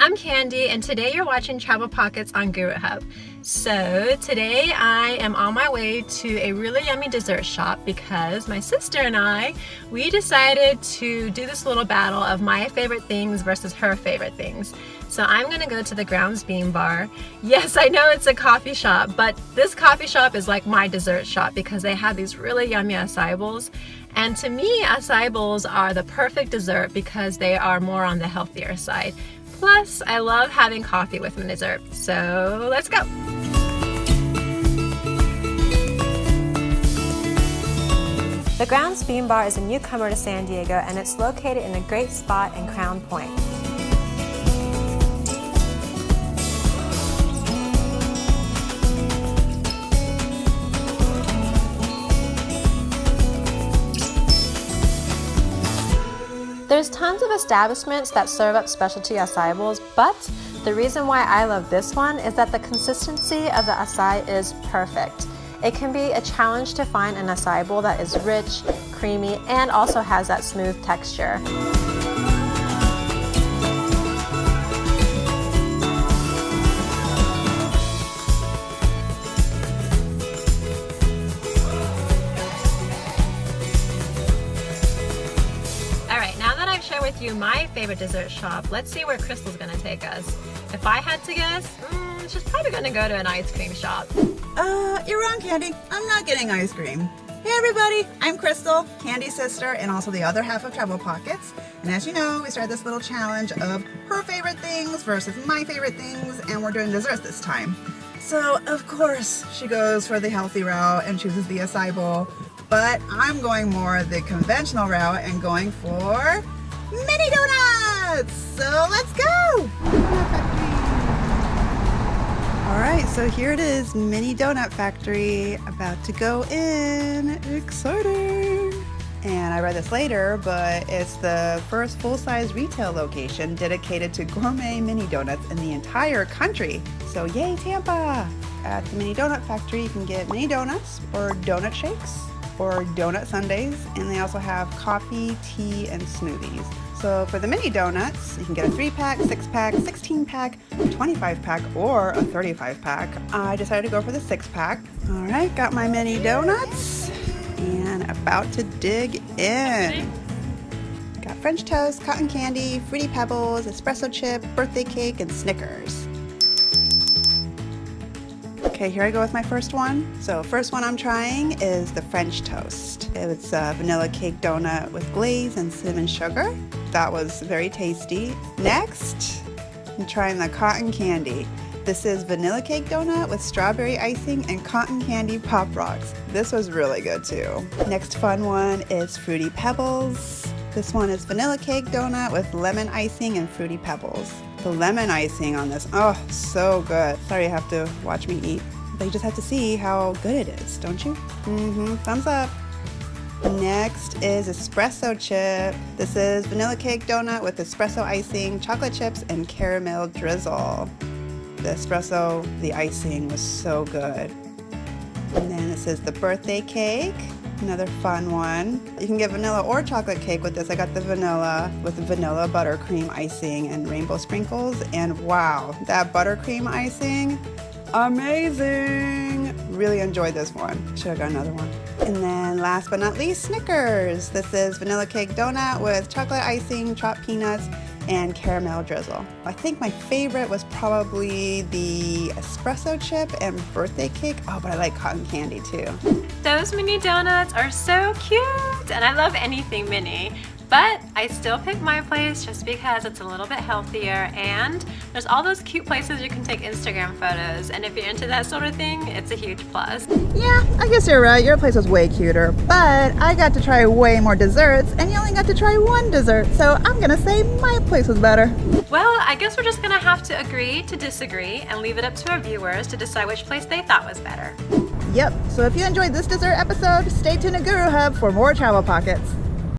I'm Candy, and today you're watching Travel Pockets on Guru Hub. So today I am on my way to a really yummy dessert shop because my sister and we decided to do this little battle of my favorite things versus her favorite things. So I'm gonna go to the Grounds Bean Bar. Yes, I know it's a coffee shop, but this coffee shop is like my dessert shop because they have these really yummy acai bowls. And to me, acai bowls are the perfect dessert because they are more on the healthier side. Plus, I love having coffee with my dessert. So let's go. The Grounds Bean Bar is a newcomer to San Diego, and it's located in a great spot in Crown Point. There's tons of establishments that serve up specialty acai bowls, but the reason why I love this one is that the consistency of the acai is perfect. It can be a challenge to find an acai bowl that is rich, creamy, and also has that smooth texture. With you my favorite dessert shop. Let's see where Crystal's gonna take us. If I had to guess, she's probably gonna go to an ice cream shop. You're wrong, Candy. I'm not getting ice cream. Hey everybody, I'm Crystal, Candy's sister, and also the other half of Travel Pockets. And as you know, we started this little challenge of her favorite things versus my favorite things, and we're doing desserts this time. So of course she goes for the healthy route and chooses the acai bowl, but I'm going more the conventional route and going for mini donuts! So let's go! Alright, so here it is, Mini Donut Factory, about to go in. Exciting! And I read this later, but it's the first full-size retail location dedicated to gourmet mini donuts in the entire country. So yay, Tampa! At the Mini Donut Factory, you can get mini donuts or donut shakes or donut sundaes, and they also have coffee, tea, and smoothies. So for the mini donuts, you can get a 3-pack, 6-pack, 16-pack, 25-pack, or a 35-pack. I decided to go for the 6-pack. All right, got my mini donuts and about to dig in. Got French toast, cotton candy, fruity Pebbles, Espresso Chip, birthday cake, and Snickers. Okay, here I go with my first one. So first one I'm trying is the French toast. It's a vanilla cake donut with glaze and cinnamon sugar. That was very tasty. Next, I'm trying the cotton candy. This is vanilla cake donut with strawberry icing and cotton candy pop rocks. This was really good too. Next fun one is fruity Pebbles. This one is vanilla cake donut with lemon icing and fruity Pebbles. The lemon icing on this, oh, so good. Sorry you have to watch me eat, but you just have to see how good it is, don't you? Thumbs up. Next is Espresso Chip. This is vanilla cake donut with espresso icing, chocolate chips, and caramel drizzle. The icing was so good. And then this is the birthday cake. Another fun one. You can get vanilla or chocolate cake with this. I got the vanilla with the vanilla buttercream icing and rainbow sprinkles. And wow, that buttercream icing, amazing. Really enjoyed this one. Should have got another one. And then last but not least, Snickers. This is vanilla cake donut with chocolate icing, chopped peanuts, and caramel drizzle. I think my favorite was probably the espresso chip and birthday cake. Oh, but I like cotton candy too. Those mini donuts are so cute, and I love anything mini. But I still pick my place just because it's a little bit healthier, and there's all those cute places you can take Instagram photos, and if you're into that sort of thing, it's a huge plus. Yeah, I guess you're right. Your place was way cuter, but I got to try way more desserts, and you only got to try one dessert, so I'm gonna say my place was better. Well, I guess we're just gonna have to agree to disagree and leave it up to our viewers to decide which place they thought was better. Yep, so if you enjoyed this dessert episode, stay tuned to Guru Hub for more Travel Pockets.